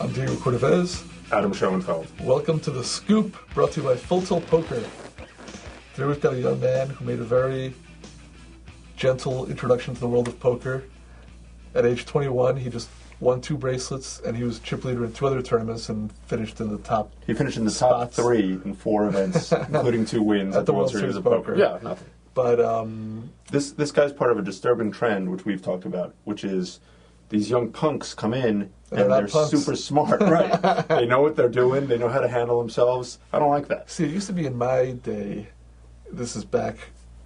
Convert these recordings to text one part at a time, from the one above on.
I'm Diego Cordovez. Adam Schoenfeld. Welcome to The Scoop, brought to you by Full Tilt Poker. Today we've got a young man who made a very gentle introduction to the world of poker. At age 21, he just won 2 bracelets, and he was chip leader in 2 other tournaments and finished in the top. He finished in the top 3 in 4 events, including 2 wins at the World Series of Poker. Yeah, nothing. But this guy's part of a disturbing trend, which we've talked about, which is these young punks come in and they're super smart. Right. They know what they're doing. They know how to handle themselves. I don't like that. See, it used to be in my day, this is back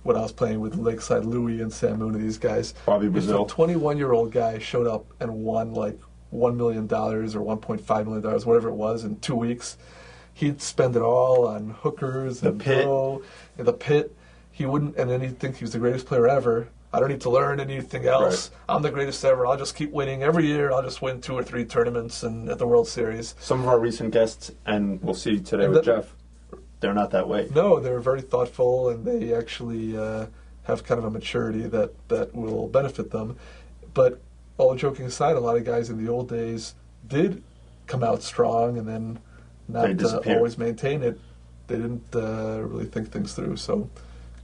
when I was playing with Lakeside Louie and Sam Moon and these guys. Bobby Brazil. If a 21-year-old guy showed up and won like $1 million or $1.5 million, whatever it was, in 2 weeks, he'd spend it all on hookers and the pit. He wouldn't, and then he'd think he was the greatest player ever. I don't need to learn anything else. Right. I'm the greatest ever. I'll just keep winning every year. I'll just win 2 or 3 tournaments and at the World Series. Some of our recent guests, and we'll see today with Jeff, they're not that way. No, they're very thoughtful, and they actually have kind of a maturity that will benefit them. But all joking aside, a lot of guys in the old days did come out strong and then not always maintain it. They didn't really think things through. So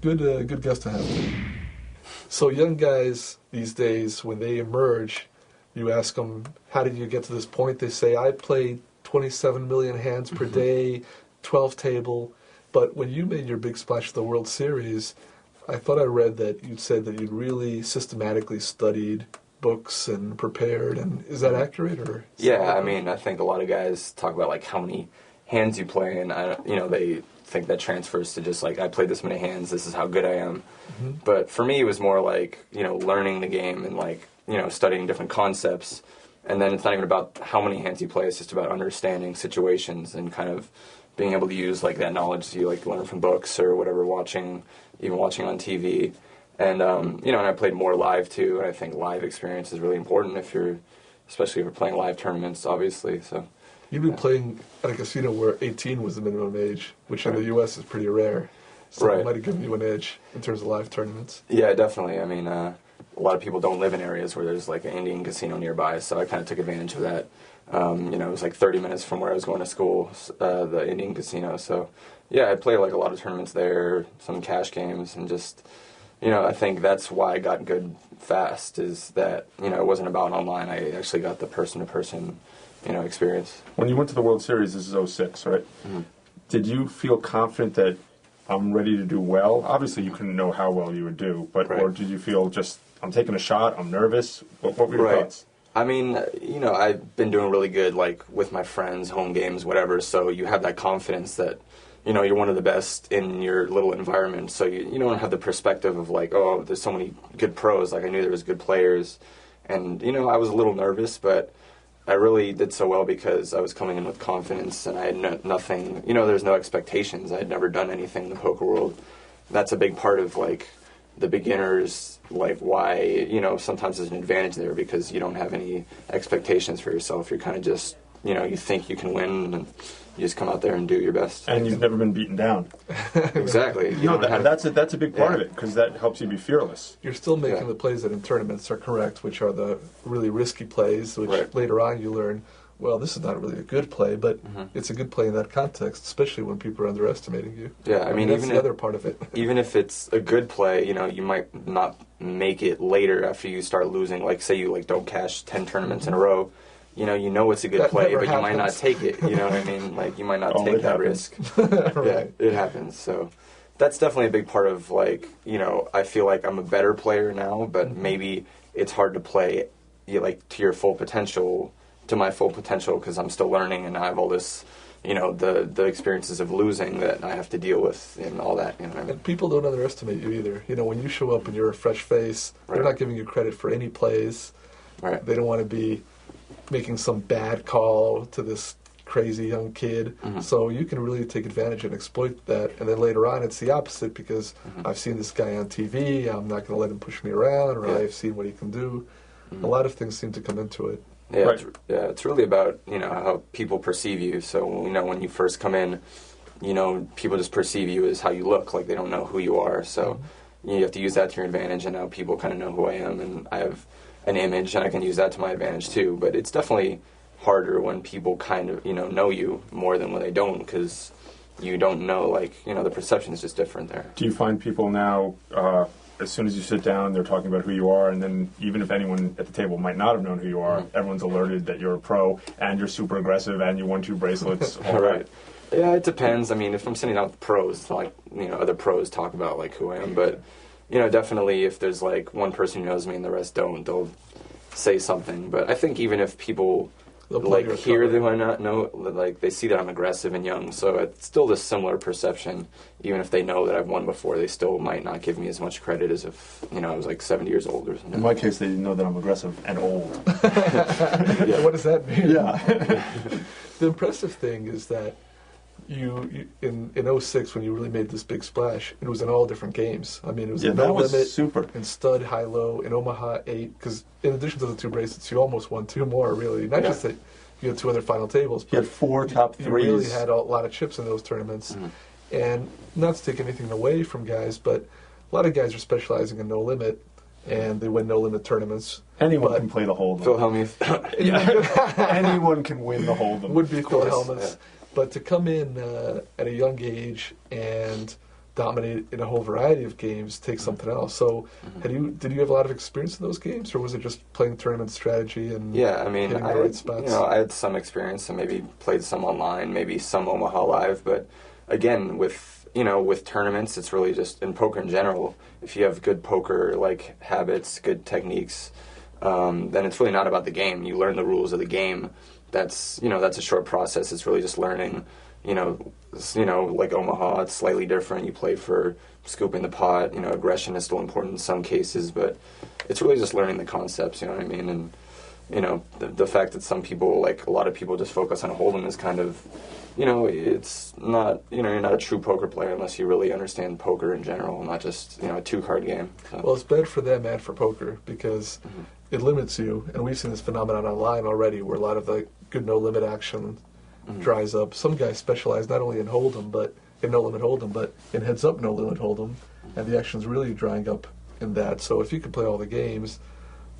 good guest to have. So young guys these days, when they emerge, you ask them, how did you get to this point? They say, I played 27 million hands per day, 12 table. But when you made your big splash at the World Series, I thought I read that you said that you'd really systematically studied books and prepared. And is that accurate? Or yeah, I mean, I think a lot of guys talk about like how many hands you play, and they think that transfers to just like, I played this many hands, this is how good I am. Mm-hmm. But for me, it was more like, learning the game and like, studying different concepts. And then it's not even about how many hands you play, it's just about understanding situations and kind of being able to use like that knowledge you like learn from books or whatever, even watching on TV. And, and I played more live too, and I think live experience is really important especially if you're playing live tournaments, obviously, so. You've been playing at a casino where 18 was the minimum age, which in the U.S. is pretty rare. So it might have given you an edge in terms of live tournaments. Yeah, definitely. I mean, a lot of people don't live in areas where there's like an Indian casino nearby, so I kind of took advantage of that. It was like 30 minutes from where I was going to school, the Indian casino. So, yeah, I played like a lot of tournaments there, some cash games, and just, I think that's why I got good fast, is that, it wasn't about online. I actually got the person-to-person experience. When you went to the World Series, this is 06, right? Mm-hmm. Did you feel confident that I'm ready to do well? Obviously, you couldn't know how well you would do, but or did you feel just, I'm taking a shot, I'm nervous? What were your thoughts? I mean, I've been doing really good, like, with my friends, home games, whatever, so you have that confidence that, you're one of the best in your little environment, so you don't have the perspective of, like, oh, there's so many good pros. Like, I knew there was good players, and, I was a little nervous, but I really did so well because I was coming in with confidence, and I had nothing, there's no expectations. I had never done anything in the poker world. That's a big part of, like, the beginners, like, why, sometimes there's an advantage there because you don't have any expectations for yourself. You're kind of just, you think you can win, and you just come out there and do your best. And you've never been beaten down. Exactly. That's a big part of it, because that helps you be fearless. You're still making the plays that in tournaments are correct, which are the really risky plays, which later on you learn, well, this is not really a good play, but it's a good play in that context, especially when people are underestimating you. Yeah, I mean that's the other part of it. Even if it's a good play, you might not make it later after you start losing. Like, say you like don't cash 10 tournaments in a row. You know it's a good play, but you might not take it. You know what I mean? Like, you might not take that risk. Yeah, it happens. So that's definitely a big part of, like, I feel like I'm a better player now, but maybe it's hard to play, like, to your full potential, to my full potential, because I'm still learning and I have all this, the experiences of losing that I have to deal with and all that. You know what I mean? And people don't underestimate you either. When you show up and you're a fresh face, they're not giving you credit for any plays. Right. They don't want to be making some bad call to this crazy young kid. So you can really take advantage and exploit that. And then later on, it's the opposite, because I've seen this guy on TV, I'm not going to let him push me around, or I've seen what he can do. A lot of things seem to come into it. Yeah, it's really about, how people perceive you. So, when you first come in, people just perceive you as how you look, like they don't know who you are. So you have to use that to your advantage, and now people kind of know who I am, and I have an image, and I can use that to my advantage too. But it's definitely harder when people kind of, know you more than when they don't, because you don't know, like, the perception is just different there. Do you find people now, as soon as you sit down, they're talking about who you are, and then even if anyone at the table might not have known who you are, everyone's alerted that you're a pro, and you're super aggressive, and you won 2 bracelets, all right. Yeah, it depends. I mean, if I'm sitting down with pros, like, other pros talk about, like, who I am, but, definitely if there's, like, one person who knows me and the rest don't, they'll say something. But I think even if people, like, hear that I not know, like, they see that I'm aggressive and young, so it's still this similar perception. Even if they know that I've won before, they still might not give me as much credit as if, I was, like, 70 years old or something. In my case, they know that I'm aggressive and old. Yeah. What does that mean? Yeah. The impressive thing is that you in 06, when you really made this big splash, it was in all different games. I mean, it was in No Limit, super. in Stud, High-Low, in Omaha 8, because in addition to the 2 bracelets, you almost won 2 more, really. Not just that you had 2 other final tables, but you had 4 top 3s. You really had a lot of chips in those tournaments. And not to take anything away from guys, but a lot of guys are specializing in No Limit, and they win No Limit tournaments. Anyone can play the Hold'em. Phil Hellmuth. Anyone can win the Hold'em. Would be Phil Hellmuth. Yeah. But to come in at a young age and dominate in a whole variety of games takes something else. So, did you have a lot of experience in those games, or was it just playing tournament strategy and hitting the right spots? I had some experience and maybe played some online, maybe some Omaha Live. But again, with tournaments, it's really just in poker in general. If you have good poker like habits, good techniques, then it's really not about the game. You learn the rules of the game. That's a short process. It's really just learning, like Omaha, it's slightly different. You play for scooping the pot. Aggression is still important in some cases, but it's really just learning the concepts. You know what I mean? And the fact that some people, like a lot of people, just focus on Hold'em is kind of, it's not, you're not a true poker player unless you really understand poker in general, not just a 2-card game. So. Well, it's bad for them and for poker because it limits you, and we've seen this phenomenon online already, where a lot of the good no-limit action dries up. Some guys specialize not only in Hold'em, but in no-limit Hold'em, but in heads-up no-limit Hold'em, and the action's really drying up in that. So if you can play all the games,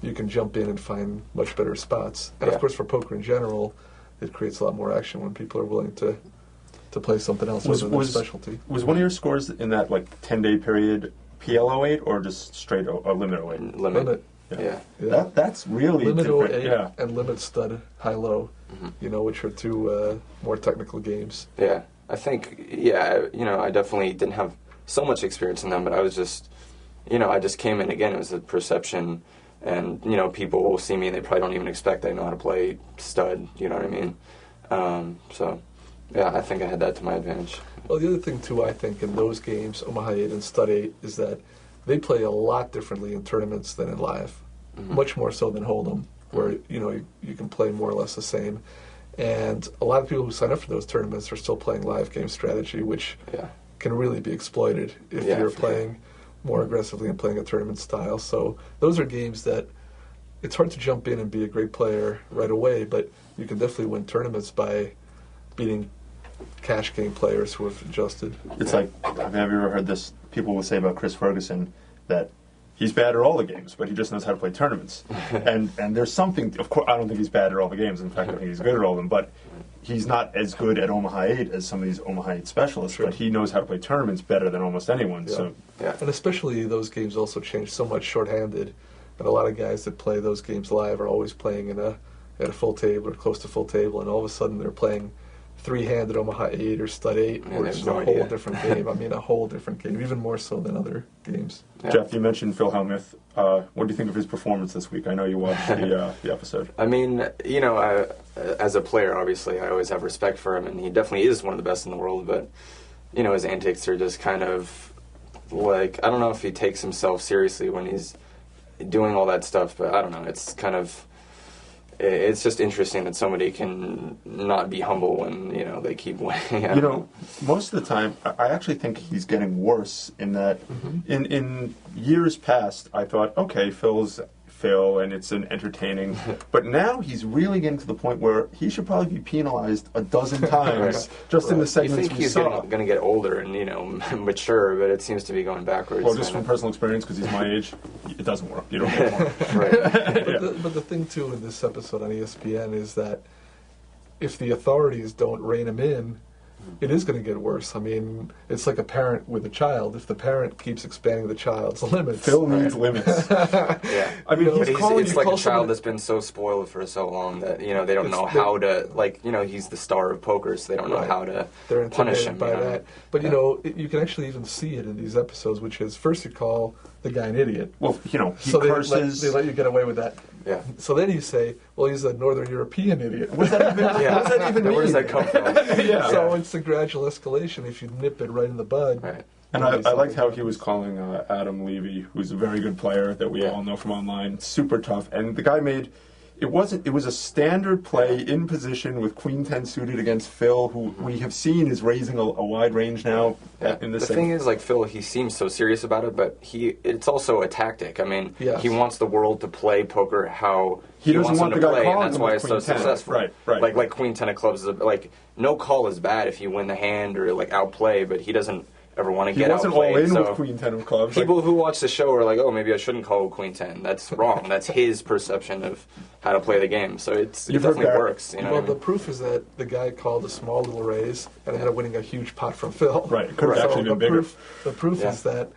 you can jump in and find much better spots. And of course, for poker in general, it creates a lot more action when people are willing to play something else other than their specialty. Was one of your scores in that 10-day period PL 08 or just straight limit 08? Limit. Yeah. That's really Limit different. 08 and Limit Stud High-Low, which are 2 more technical games. Yeah, I think, I definitely didn't have so much experience in them, but I was just, I just came in again. It was a perception, and, people will see me and they probably don't even expect I know how to play Stud, you know what I mean? So, yeah, I think I had that to my advantage. Well, the other thing, too, I think, in those games, Omaha 8 and Stud 8, is that they play a lot differently in tournaments than in live. Much more so than Hold'em, where you can play more or less the same. And a lot of people who sign up for those tournaments are still playing live game strategy, which can really be exploited if you're playing more aggressively and playing a tournament style. So those are games that it's hard to jump in and be a great player right away, but you can definitely win tournaments by beating cash game players who have adjusted. It's like, have you ever heard this? People will say about Chris Ferguson that he's bad at all the games, but he just knows how to play tournaments. and there's something, of course, I don't think he's bad at all the games. In fact, I think he's good at all of them, but he's not as good at Omaha 8 as some of these Omaha 8 specialists, but he knows how to play tournaments better than almost anyone. Yeah. So, And especially those games also change so much shorthanded, and a lot of guys that play those games live are always playing at a full table or close to full table, and all of a sudden they're playing 3-handed Omaha 8 or Stud 8, which is a whole different game. I mean, a whole different game, even more so than other games. Yeah. Jeff, you mentioned Phil Hellmuth. What do you think of his performance this week? I know you watched the episode. I mean, as a player, obviously, I always have respect for him, and he definitely is one of the best in the world, but, his antics are just kind of, like, I don't know if he takes himself seriously when he's doing all that stuff, but I don't know, it's kind of... It's just interesting that somebody can not be humble when, they keep winning. Most of the time, I actually think he's getting worse in that in years past, I thought, okay, Phil's Phil and it's an entertaining, but now he's really getting to the point where he should probably be penalized a dozen times just in the segments we saw. You think he's going to get older and, mature, but it seems to be going backwards. Well, just from personal experience, because he's my age, it doesn't work. You don't get more. But the thing, too, in this episode on ESPN is that if the authorities don't rein him in, it is going to get worse. I mean, it's like a parent with a child. If the parent keeps expanding the child's limits, Phil needs limits. Yeah, I mean, but he's calling. it's like a child that's been so spoiled for so long that they don't know how to, like, he's the star of poker, so they don't know how to they're punish him by that. But you can actually even see it in these episodes, which is first you call the guy an idiot. Well, he so curses. They let you get away with that. Yeah. So then you say, well, he's a Northern European idiot. What does that even mean? Where does that come from? Yeah. So it's a gradual escalation if you nip it right in the bud. Right. And I liked how he was calling Adam Levy, who's a very good player that we all know from online, super tough. And the guy made, it was a standard play in position with Queen 10 suited against Phil, who we have seen is raising a wide range now in this The thing is, like, Phil, he seems so serious about it, but it's also a tactic. I mean, he wants the world to play poker how he doesn't wants want them the to guy play, and calling that's him why with it's so Queen 10. successful. Right. Like Queen 10 of clubs is like, no call is bad if you win the hand or like outplay, but he doesn't ever want to get outplayed. He wasn't all in so with Queen 10 of clubs. People who watch the show are like, oh, maybe I shouldn't call Queen 10. That's wrong. That's his perception of how to play the game. So it definitely works. You know the proof is that the guy called a small little raise and ended up winning a huge pot from Phil. Right. It could have actually been bigger. The proof is that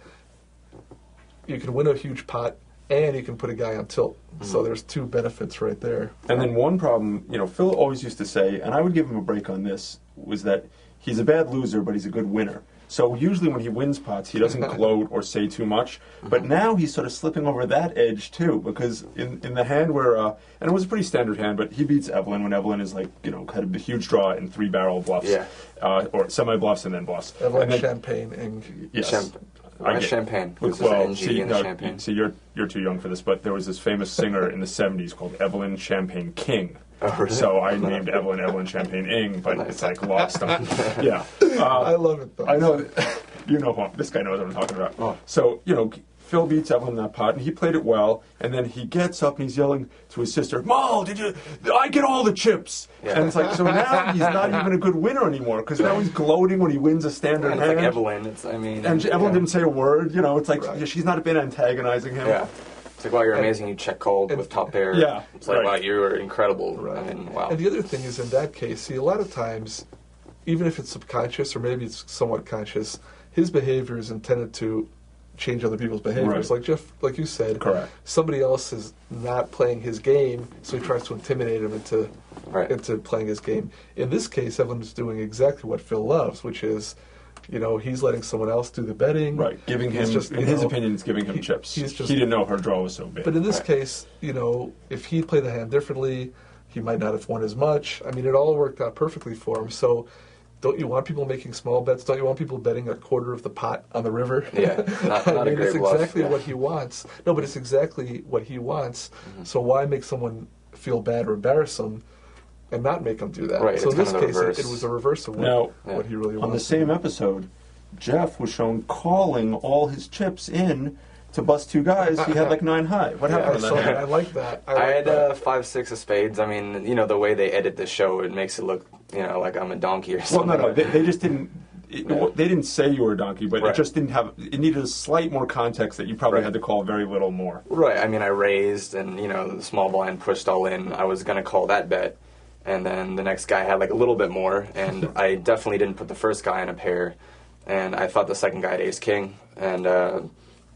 you can win a huge pot and you can put a guy on tilt. So there's two benefits right there. And then one problem, Phil always used to say, and I would give him a break on this, was that he's a bad loser, but he's a good winner. So usually when he wins pots, he doesn't gloat or say too much. But now he's sort of slipping over that edge too, because in the hand where, and it was a pretty standard hand, but he beats Evelyn when Evelyn is like, had a huge draw in 3-barrel bluffs, or semi-bluffs and then bluffs. Evelyn Champagne and yes. Champagne. Champagne. See, you're too young for this, but there was this famous singer in the 70s called Evelyn Champagne King. Oh, really? So I named Evelyn Champagne Ing, but it's like lost on. Yeah. I love it though. I know. This guy knows what I'm talking about. Oh. So, Phil beats Evelyn in that pot, and he played it well, and then he gets up and he's yelling to his sister, Mal, I get all the chips. Yeah. And it's like, so now he's not even a good winner anymore, because now he's gloating when he wins a standard hand. It's like Evelyn. And Evelyn didn't say a word, it's like she's not been antagonizing him. Yeah. It's like, wow, you're amazing. You check called with top pair. Yeah. It's like, wow, you're incredible. Right. I mean, wow. And the other thing is, in that case, see, a lot of times, even if it's subconscious or maybe it's somewhat conscious, his behavior is intended to change other people's behaviors. Right. Like Jeff, like you said, Correct. Somebody else is not playing his game, so he tries to intimidate him into playing his game. In this case, Evelyn's doing exactly what Phil loves, which is, he's letting someone else do the betting. Right, giving him, in his opinion, it's giving him chips. He didn't know her draw was so big. But in this case, if he played the hand differently, he might not have won as much. I mean, it all worked out perfectly for him. So don't you want people making small bets? Don't you want people betting a quarter of the pot on the river? Yeah, not I mean, a great it's bluff. exactly what he wants. No, but it's exactly what he wants. Mm-hmm. So why make someone feel bad or embarrass him and not make him do that? Right, so in this case, it was a reverse of what he really wants. On the same episode, Jeff was shown calling all his chips in to bust two guys. He had like 9 high. What happened to that? I like that. I had 5-6 of spades. I mean, the way they edit the show, it makes it look, like I'm a donkey or something. Well, no, they just didn't. They didn't say you were a donkey, but it just didn't have. It needed a slight more context that you probably had to call very little more. Right. I mean, I raised, and the small blind pushed all in. I was gonna call that bet, and then the next guy had like a little bit more, and I definitely didn't put the first guy in a pair, and I thought the second guy had ace king, and I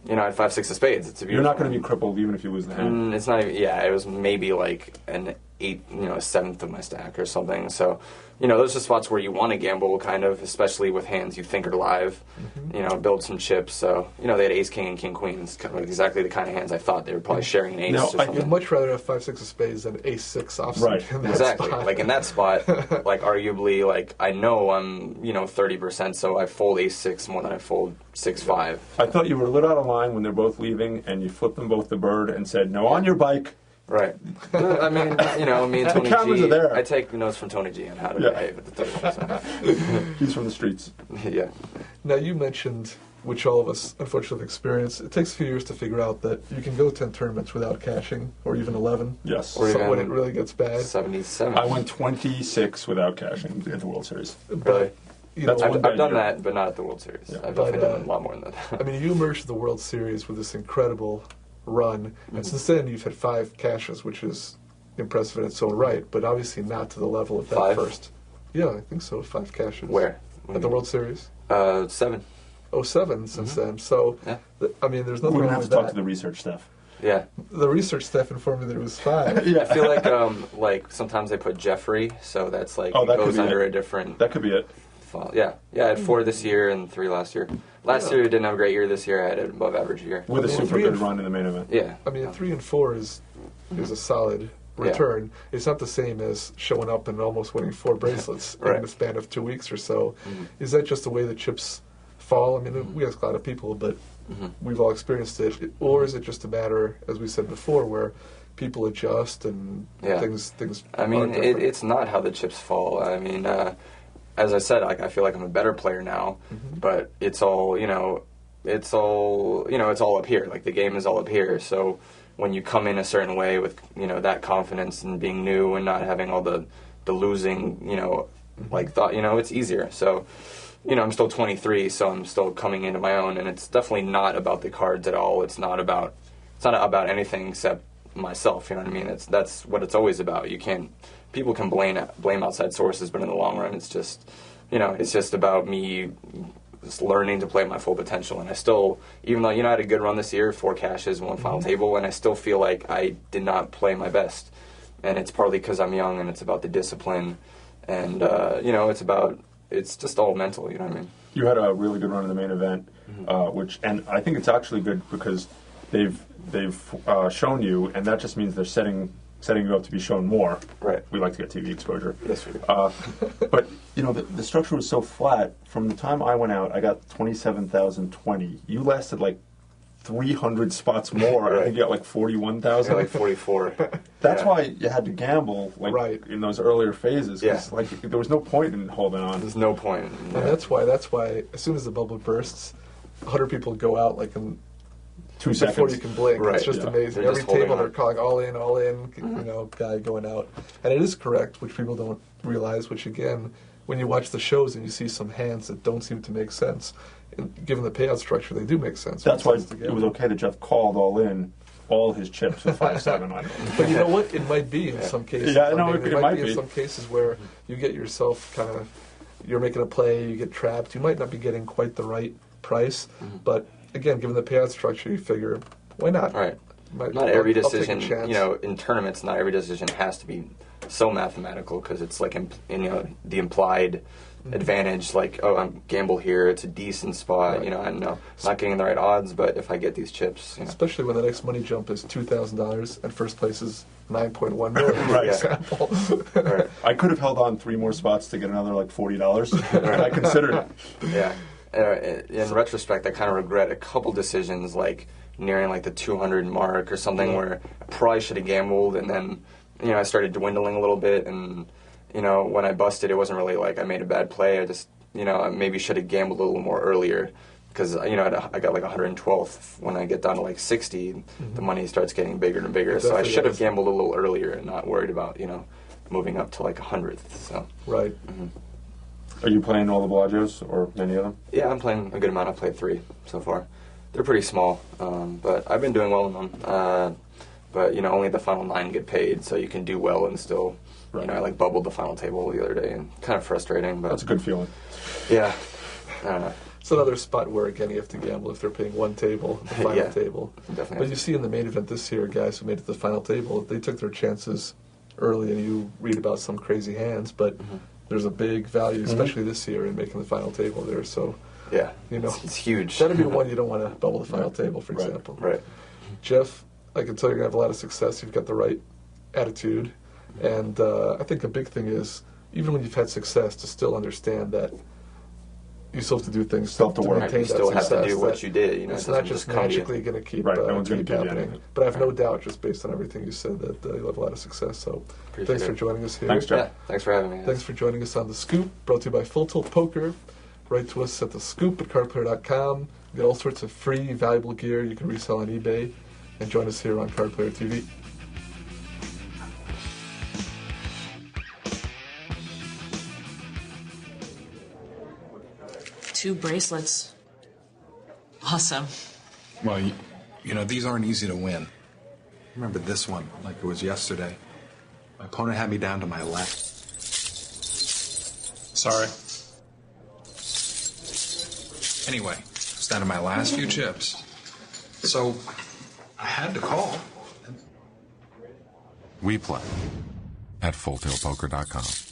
had 5-6 of spades. It's a beautiful. You're not going to be crippled even if you lose the hand. It's not even. Yeah, it was maybe like an 8th, a 7th of my stack or something. So, those are spots where you want to gamble, kind of, especially with hands you think are live. Mm-hmm. Build some chips. So, they had ace king and king queen. It's kind of exactly the kind of hands I thought they were probably sharing an ace. No, or something. I'd much rather have 5-6 of spades than ace 6 offsuit. Right. In that exactly. spot. Like in that spot, like arguably, like I know I'm 30%, so I fold ace 6 more than I fold 6-5. I thought you were a little out of line when they're both leaving, and you flipped them both the bird and said, "No, on your bike." Right. I mean, me and Tony the cameras G. are there. I take notes from Tony G on how to behave at the table. So. He's from the streets. Yeah. Now you mentioned, which all of us unfortunately have experienced, it takes a few years to figure out that you can go 10 tournaments without cashing, or even 11. Yes. Or so when it really gets bad. 77. I went 26 without cashing at the World Series. Really? I've done year. that, but not at the World Series. Yeah. I've definitely done a lot more than that. I mean, you emerged the World Series with this incredible run, and since then you've had 5 cashes, which is impressive in its own right, but obviously not to the level of that 5? first. Yeah, I think so. 5 cashes. Where? At the World Series. 7. Oh, 7 since then. So, Yeah. I mean, there's nothing We're gonna wrong have with to talk that. to the research staff. Yeah. The research staff informed me that it was 5. I feel like sometimes they put Jeffrey, so that's like Oh, it that could goes be under it. a different That could be it. file. Yeah. Yeah, I had 4 this year and 3 last year. Last year I didn't have a great year. This year I had an above average year. With a mean, super 3 good and run in the main event. Yeah. I mean, 3 and 4 is a solid return. It's not the same as showing up and almost winning 4 bracelets Right. in the span of 2 weeks or so. Is that just the way the chips fall? I mean, we ask a lot of people, but we've all experienced it. Or is it just a matter, as we said before, where people adjust and things? I mean, are different? it's not how the chips fall. I mean, as I said, like I feel like I'm a better player now, but it's all it's all up here. Like the game is all up here. So when you come in a certain way with that confidence and being new and not having all the losing like thought, it's easier. So I'm still 23, so I'm still coming into my own, and it's definitely not about the cards at all. It's not about anything except myself. You know what I mean? That's what it's always about. People can blame outside sources, but in the long run, it's just it's just about me just learning to play my full potential. And I still, even though I had a good run this year, 4 cashes, 1 final table, and I still feel like I did not play my best. And it's partly because I'm young, and it's about the discipline, and it's just all mental. You know what I mean? You had a really good run in the main event, and I think it's actually good because they've shown you, and that just means they're setting you up to be shown more. Right. We like to get TV exposure. Yes, we do. But the structure was so flat. From the time I went out, I got 27,020. You lasted like 300 spots more. Right. I think you got like 41,000. Like 44. That's why you had to gamble, Right. in those earlier phases. 'Cause, Yeah. there was no point in holding on. There's no point. And that's why as soon as the bubble bursts, 100 people go out like in 2 before seconds. you can blink. Right, It's just yeah. amazing. They're Every just holding table on. they're calling all in, guy going out. And it is correct, which people don't realize, which again, when you watch the shows and you see some hands that don't seem to make sense, and given the payout structure, they do make sense. That's why Makes sense it together. was okay that Jeff called all his chips with 5-7 on it. But you know what? It might be in some cases. Yeah, no, I mean, it might in be. some cases where you get yourself you're making a play, you get trapped. You might not be getting quite the right price, but again, given the payout structure, you figure, why not? Right. Not every I'll take a decision, chance. in tournaments, not every decision has to be so mathematical because it's like, the implied advantage, like, oh, I'm gamble here, it's a decent spot, Right. I know, not getting the right odds, but if I get these chips, Especially when the next money jump is $2,000 and first place is 9.1 million, for Right. example. Right. I could have held on 3 more spots to get another like $40. I considered it. Yeah. In retrospect, I kind of regret a couple decisions, like nearing like the 200 mark or something, where I probably should have gambled, and then I started dwindling a little bit, and when I busted, it wasn't really like I made a bad play. I just I maybe should have gambled a little more earlier, because I got like 112th. When I get down to like 60, the money starts getting bigger and bigger. So I Definitely should have does. gambled a little earlier and not worried about moving up to like 100th. So Right. Are you playing all the Bellagio's or any of them? yeah, I'm playing a good amount. I've played 3 so far. They're pretty small, but I've been doing well in them. But only the final 9 get paid, so you can do well and still. Right. I like bubbled the final table the other day, and kind of frustrating. But That's a good feeling. yeah, I don't know. It's another spot where, again, you have to gamble if they're paying one table, the final Yeah. table. Definitely. But you see in the main event this year, guys who made it to the final table, they took their chances early, and you read about some crazy hands, but there's a big value, especially this year, in making the final table there. So, Yeah, it's huge. that'd be the one you don't want to bubble the final table, for Right. example. Right. Jeff, I can tell you're going to have a lot of success. You've got the right attitude. And I think a big thing is, even when you've had success, to still understand that you still have to do things Still have to work. maintain You that still have to success, do what that you did. It it's doesn't not just come to you. magically going to keep, Right, no one's gonna keep give you happening. anything. But I have no doubt, just based on everything you said, that you'll have a lot of success. So Appreciate thanks it. for joining us here. Thanks, Jeff. Yeah, thanks for having me. guys. Thanks for joining us on The Scoop, brought to you by Full Tilt Poker. Write to us at thescoop@cardplayer.com. Get all sorts of free, valuable gear you can resell on eBay. And join us here on Card Player TV. Two bracelets. Awesome. Well, these aren't easy to win. Remember this one like it was yesterday. My opponent had me down to my left. Sorry. Anyway, it's down to my last few chips. So I had to call. We play at fulltailpoker.com.